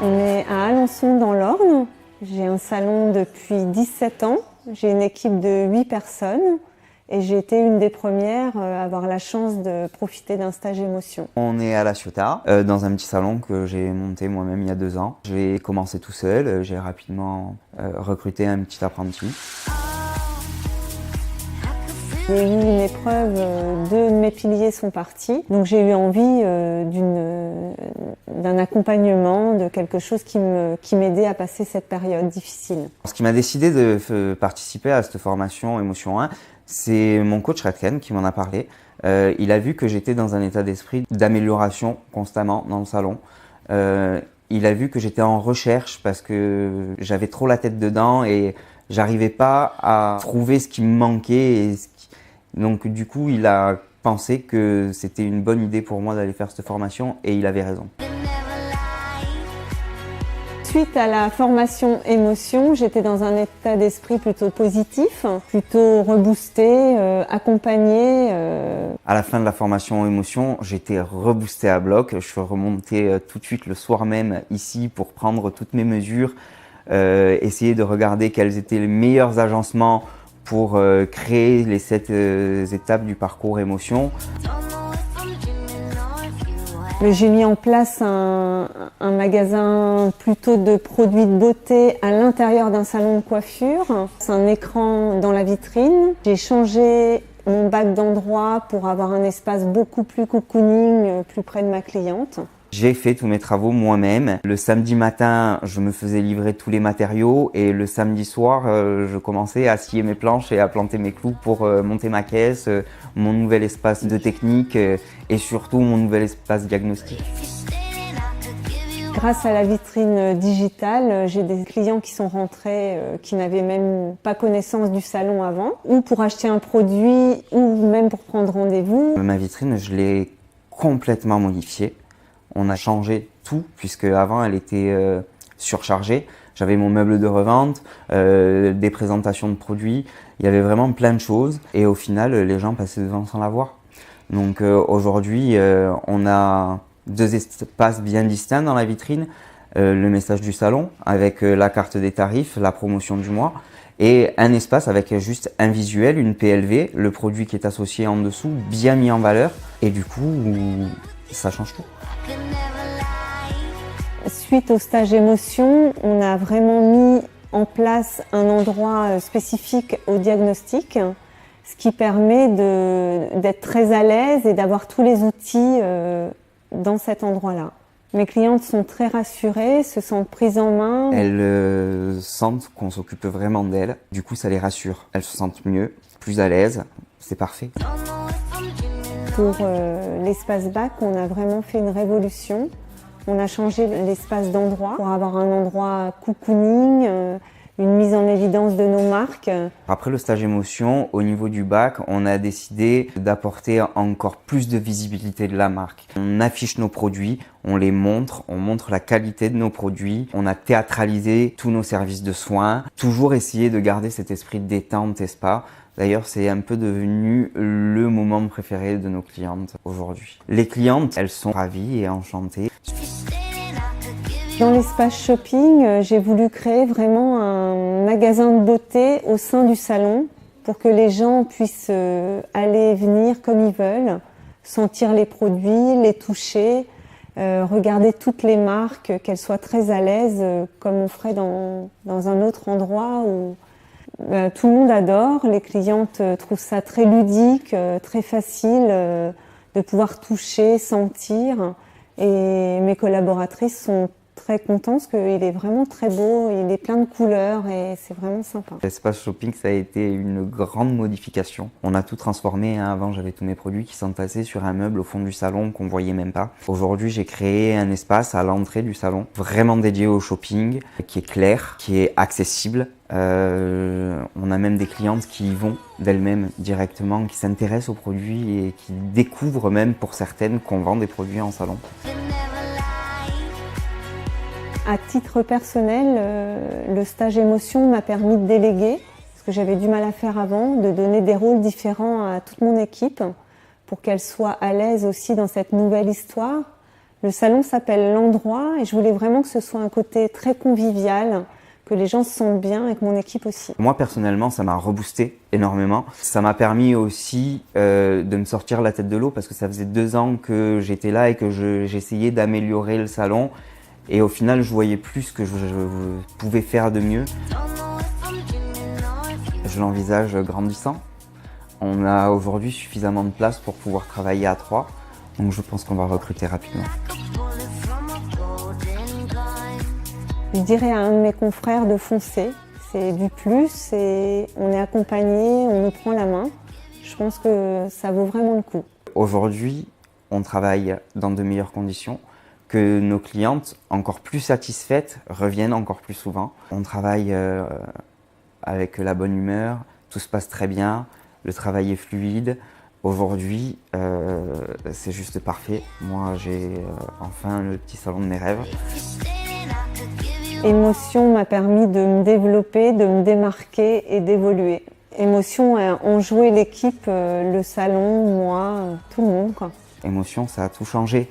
On est à Alençon dans l'Orne. J'ai un salon depuis 17 ans. J'ai une équipe de 8 personnes et j'ai été une des premières à avoir la chance de profiter d'un stage émotion. On est à La Ciotat, dans un petit salon que j'ai monté moi-même il y a 2 ans. J'ai commencé tout seul, j'ai rapidement recruté un petit apprenti. J'ai eu une épreuve, 2 de mes piliers sont partis, donc j'ai eu envie d'un accompagnement, de quelque chose qui m'aidait à passer cette période difficile. Ce qui m'a décidé de participer à cette formation Émotion 1, c'est mon coach Redken qui m'en a parlé. Il a vu que j'étais dans un état d'esprit d'amélioration constamment dans le salon. Il a vu que j'étais en recherche parce que j'avais trop la tête dedans et j'arrivais pas à trouver ce qui me manquait. Donc du coup, il a pensé que c'était une bonne idée pour moi d'aller faire cette formation et il avait raison. Suite à la formation émotion, j'étais dans un état d'esprit plutôt positif, plutôt reboosté, accompagné. À la fin de la formation émotion, j'étais reboosté à bloc. Je suis remonté tout de suite le soir même ici pour prendre toutes mes mesures, essayer de regarder quels étaient les meilleurs agencements pour créer les 7 étapes du parcours émotion. J'ai mis en place un magasin plutôt de produits de beauté à l'intérieur d'un salon de coiffure. C'est un écran dans la vitrine. J'ai changé mon bac d'endroit pour avoir un espace beaucoup plus cocooning, plus près de ma cliente. J'ai fait tous mes travaux moi-même. Le samedi matin, je me faisais livrer tous les matériaux et le samedi soir, je commençais à scier mes planches et à planter mes clous pour monter ma caisse, mon nouvel espace de technique et surtout mon nouvel espace diagnostic. Grâce à la vitrine digitale, j'ai des clients qui sont rentrés qui n'avaient même pas connaissance du salon avant, ou pour acheter un produit, ou même pour prendre rendez-vous. Ma vitrine, je l'ai complètement modifiée. On a changé tout puisque avant elle était surchargée. J'avais mon meuble de revente, des présentations de produits. Il y avait vraiment plein de choses et au final les gens passaient devant sans la voir. Donc aujourd'hui on a 2 espaces bien distincts dans la vitrine. Le message du salon avec la carte des tarifs, la promotion du mois et un espace avec juste un visuel, une PLV, le produit qui est associé en dessous, bien mis en valeur et du coup ça change tout. Suite au stage émotion, on a vraiment mis en place un endroit spécifique au diagnostic, ce qui permet d'être très à l'aise et d'avoir tous les outils dans cet endroit-là. Mes clientes sont très rassurées, se sentent prises en main. Elles sentent qu'on s'occupe vraiment d'elles, du coup ça les rassure. Elles se sentent mieux, plus à l'aise, c'est parfait. Pour l'espace bac, on a vraiment fait une révolution. On a changé l'espace d'endroit pour avoir un endroit cocooning, une mise en évidence de nos marques. Après le stage émotion, au niveau du bac, on a décidé d'apporter encore plus de visibilité de la marque. On affiche nos produits, on les montre, on montre la qualité de nos produits. On a théâtralisé tous nos services de soins, toujours essayer de garder cet esprit de détente et spa. D'ailleurs, c'est un peu devenu le moment préféré de nos clientes aujourd'hui. Les clientes, elles sont ravies et enchantées. Dans l'espace shopping, j'ai voulu créer vraiment un magasin de beauté au sein du salon pour que les gens puissent aller et venir comme ils veulent, sentir les produits, les toucher, regarder toutes les marques, qu'elles soient très à l'aise comme on ferait dans un autre endroit où tout le monde adore. Les clientes trouvent ça très ludique, très facile de pouvoir toucher, sentir. Et mes collaboratrices sont très contentes parce qu'il est vraiment très beau, il est plein de couleurs et c'est vraiment sympa. L'espace shopping, ça a été une grande modification. On a tout transformé. Avant, j'avais tous mes produits qui s'entassaient sur un meuble au fond du salon qu'on voyait même pas. Aujourd'hui, j'ai créé un espace à l'entrée du salon, vraiment dédié au shopping, qui est clair, qui est accessible. On a même des clientes qui y vont d'elles-mêmes directement, qui s'intéressent aux produits et qui découvrent même pour certaines qu'on vend des produits en salon. À titre personnel, le stage émotion m'a permis de déléguer, ce que j'avais du mal à faire avant, de donner des rôles différents à toute mon équipe pour qu'elles soient à l'aise aussi dans cette nouvelle histoire. Le salon s'appelle L'Endroit et je voulais vraiment que ce soit un côté très convivial, que les gens se sentent bien avec mon équipe aussi. Moi personnellement, ça m'a reboosté énormément. Ça m'a permis aussi de me sortir la tête de l'eau parce que ça faisait 2 ans que j'étais là et que j'essayais d'améliorer le salon. Et au final, je voyais plus ce que je pouvais faire de mieux. Je l'envisage grandissant. On a aujourd'hui suffisamment de place pour pouvoir travailler à 3. Donc je pense qu'on va recruter rapidement. Je dirais à un de mes confrères de foncer. C'est du plus et on est accompagné, on nous prend la main. Je pense que ça vaut vraiment le coup. Aujourd'hui, on travaille dans de meilleures conditions, que nos clientes, encore plus satisfaites, reviennent encore plus souvent. On travaille avec la bonne humeur, tout se passe très bien, le travail est fluide. Aujourd'hui, c'est juste parfait. Moi, j'ai enfin le petit salon de mes rêves. Émotion m'a permis de me développer, de me démarquer et d'évoluer. Émotion a enjoué l'équipe, le salon, moi, tout le monde, quoi. Émotion, ça a tout changé.